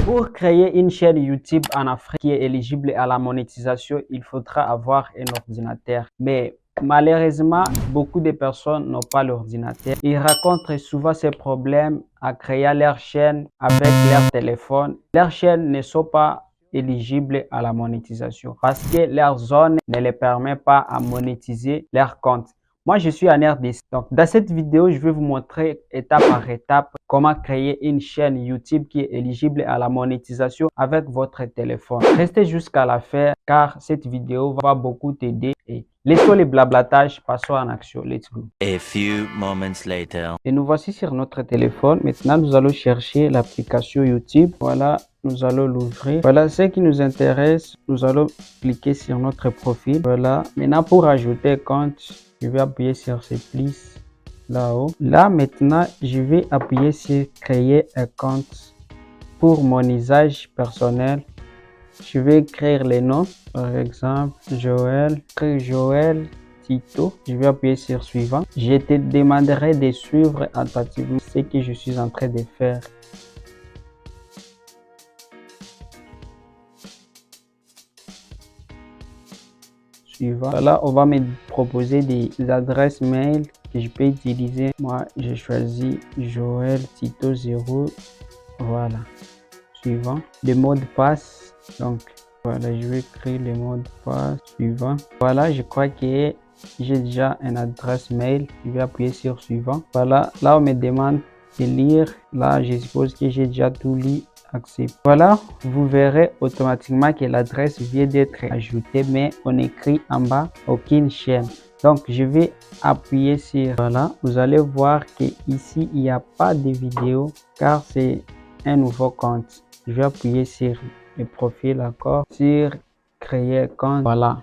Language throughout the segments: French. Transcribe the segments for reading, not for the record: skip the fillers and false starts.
Pour créer une chaîne YouTube en Afrique qui est éligible à la monétisation, il faudra avoir un ordinateur. Mais malheureusement, beaucoup de personnes n'ont pas l'ordinateur. Ils rencontrent souvent ces problèmes à créer leur chaîne avec leur téléphone. Leurs chaînes ne sont pas éligibles à la monétisation parce que leur zone ne les permet pas à monétiser leur compte. Moi, je suis en RDC. Donc, dans cette vidéo, je vais vous montrer étape par étape comment créer une chaîne YouTube qui est éligible à la monétisation avec votre téléphone. Restez jusqu'à la fin car cette vidéo va beaucoup t'aider. Et laissons les blablatages, passons en action. Let's go. A few moments later. Et nous voici sur notre téléphone. Maintenant, nous allons chercher l'application YouTube. Voilà, nous allons l'ouvrir. Voilà, ce qui nous intéresse, nous allons cliquer sur notre profil. Voilà, maintenant pour ajouter un compte, je vais appuyer sur ce plus là-haut. Là, maintenant, je vais appuyer sur créer un compte pour mon usage personnel. Je vais écrire les noms, par exemple, Joël Tito. Je vais appuyer sur suivant. Je te demanderai de suivre attentivement ce que je suis en train de faire. Suivant. Voilà, on va me proposer des adresses mail que je peux utiliser. Moi, j'ai choisi Joël Tito 0. Voilà. Suivant. Le mot de passe. Donc, voilà, je vais créer le mot de passe. Suivant. Voilà, je crois que j'ai déjà une adresse mail. Je vais appuyer sur suivant. Voilà, là, on me demande de lire. Là, je suppose que j'ai déjà tout lu. Accepte. Voilà, vous verrez automatiquement que l'adresse vient d'être ajoutée, mais on écrit en bas aucune chaîne. Donc, je vais appuyer sur voilà. Vous allez voir que ici il n'y a pas de vidéo car c'est un nouveau compte. Je vais appuyer sur le profil, d'accord, sur créer compte. Voilà.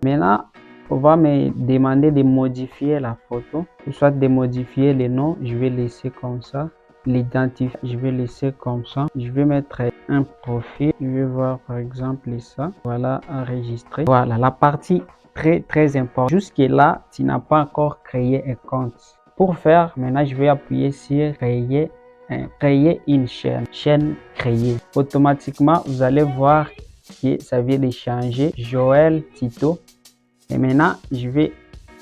Maintenant, on va me demander de modifier la photo, ou soit de modifier le nom. Je vais laisser comme ça. L'identifier, je vais laisser comme ça. Je vais mettre un profil. Je vais voir par exemple ça. Voilà, enregistrer. Voilà, la partie très importante. Jusque là, tu n'as pas encore créé un compte. Pour faire, maintenant, je vais appuyer sur créer une chaîne créée. Automatiquement, vous allez voir que ça vient de changer. Joël Tito. Et maintenant, je vais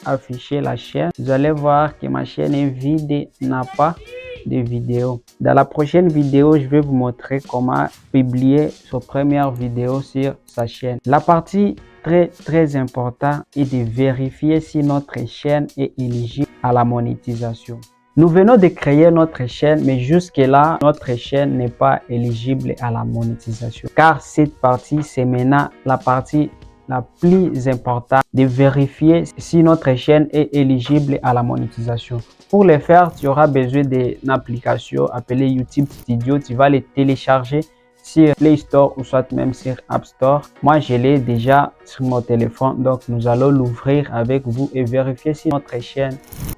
afficher la chaîne. Vous allez voir que ma chaîne est vide, n'a pas de vidéo. Dans la prochaine vidéo, je vais vous montrer comment publier sa première vidéo sur sa chaîne. La partie très importante est de vérifier si notre chaîne est éligible à la monétisation. Nous venons de créer notre chaîne, mais jusque-là, notre chaîne n'est pas éligible à la monétisation. Car cette partie, c'est maintenant la partie la plus importante de vérifier si notre chaîne est éligible à la monétisation. Pour le faire, tu auras besoin d'une application appelée YouTube Studio. Tu vas le télécharger sur Play Store ou soit même sur App Store. Moi, je l'ai déjà sur mon téléphone. Donc, nous allons l'ouvrir avec vous et vérifier si notre chaîne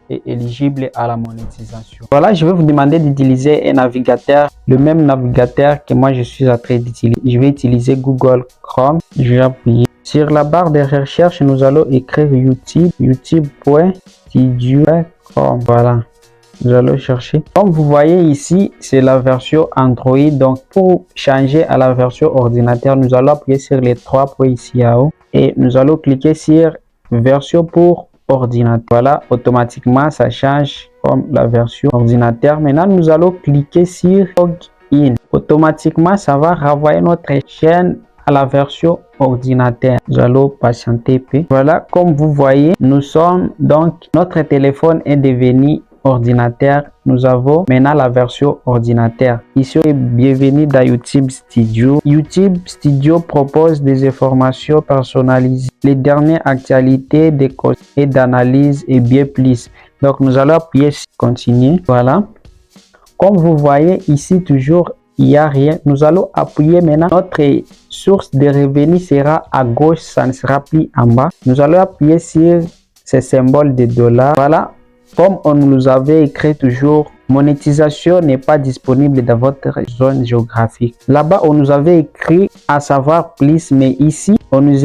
est éligible à la monétisation. Voilà, je vais vous demander d'utiliser un navigateur, le même navigateur que moi, je suis en train d'utiliser. Je vais utiliser Google Chrome. Je vais appuyer. Sur la barre de recherche, nous allons écrire youtube.studio.com. Voilà, nous allons chercher. Comme vous voyez ici, c'est la version Android. Donc, pour changer à la version ordinateur, nous allons appuyer sur les trois points ici en haut et nous allons cliquer sur version pour ordinateur. Voilà, automatiquement, ça change comme la version ordinateur. Maintenant, nous allons cliquer sur Login. Automatiquement, ça va renvoyer notre chaîne à la version ordinateur. Nous allons patienter peu. Voilà, comme vous voyez, nous sommes donc, notre téléphone est devenu ordinateur. Nous avons maintenant la version ordinateur. Ici, bienvenue dans YouTube Studio. YouTube Studio propose des informations personnalisées, les dernières actualités des conseils et d'analyse et bien plus. Donc, nous allons appuyer sur continuer. Voilà. Comme vous voyez ici, toujours il n'y a rien. Nous allons appuyer maintenant. Notre source de revenus sera à gauche, ça ne sera plus en bas. Nous allons appuyer sur ce symbole de $. Voilà, comme on nous avait écrit toujours, monétisation n'est pas disponible dans votre zone géographique. Là-bas, on nous avait écrit à savoir plus, mais ici, on nous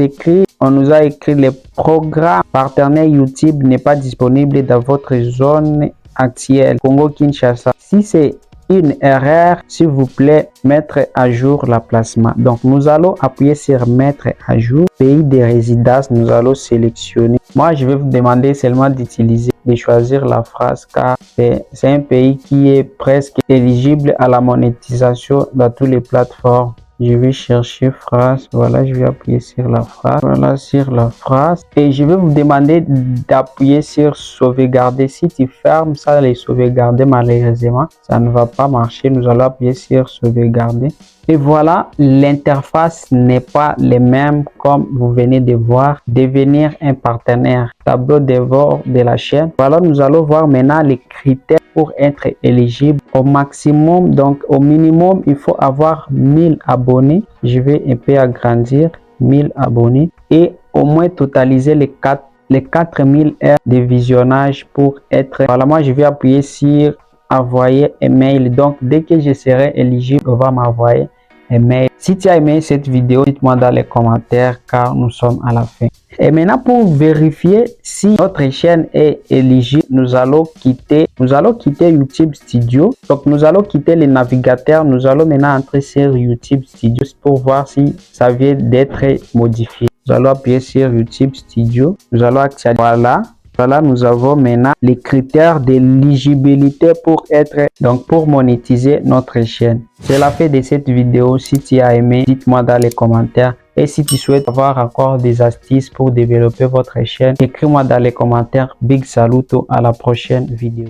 a écrit le programme partenaire YouTube n'est pas disponible dans votre zone actuelle, Congo Kinshasa. Si c'est une erreur, s'il vous plaît, mettre à jour l'emplacement. Donc, nous allons appuyer sur mettre à jour. Pays de résidence, nous allons sélectionner. Moi, je vais vous demander seulement de choisir la phrase car c'est un pays qui est presque éligible à la monétisation dans toutes les plateformes. Je vais chercher phrase, voilà, je vais appuyer sur la phrase, voilà, sur la phrase et je vais vous demander d'appuyer sur sauvegarder. Si tu fermes ça, les sauvegarder, malheureusement ça ne va pas marcher. Nous allons appuyer sur sauvegarder et voilà, l'interface n'est pas les mêmes comme vous venez de voir. Devenir un partenaire, tableau de bord de la chaîne. Voilà, nous allons voir maintenant les critères pour être éligible. Au maximum, donc au minimum, il faut avoir 1000 abonnés. Je vais un peu agrandir, 1000 abonnés et au moins totaliser les 4000 heures de visionnage pour être. Voilà, moi je vais appuyer sur envoyer un mail. Donc dès que je serai éligible, on va m'envoyer un mail. Si tu as aimé cette vidéo, dites-moi dans les commentaires car nous sommes à la fin. Et maintenant, pour vérifier si notre chaîne est éligible, nous allons quitter YouTube Studio. Donc, nous allons quitter le navigateur. Nous allons maintenant entrer sur YouTube Studio pour voir si ça vient d'être modifié. Nous allons appuyer sur YouTube Studio. Nous allons accéder. Voilà, nous avons maintenant les critères d'éligibilité pour monétiser notre chaîne. C'est la fin de cette vidéo. Si tu as aimé, dites-moi dans les commentaires. Et si tu souhaites avoir encore des astuces pour développer votre chaîne, écris-moi dans les commentaires. Big saluto, à la prochaine vidéo.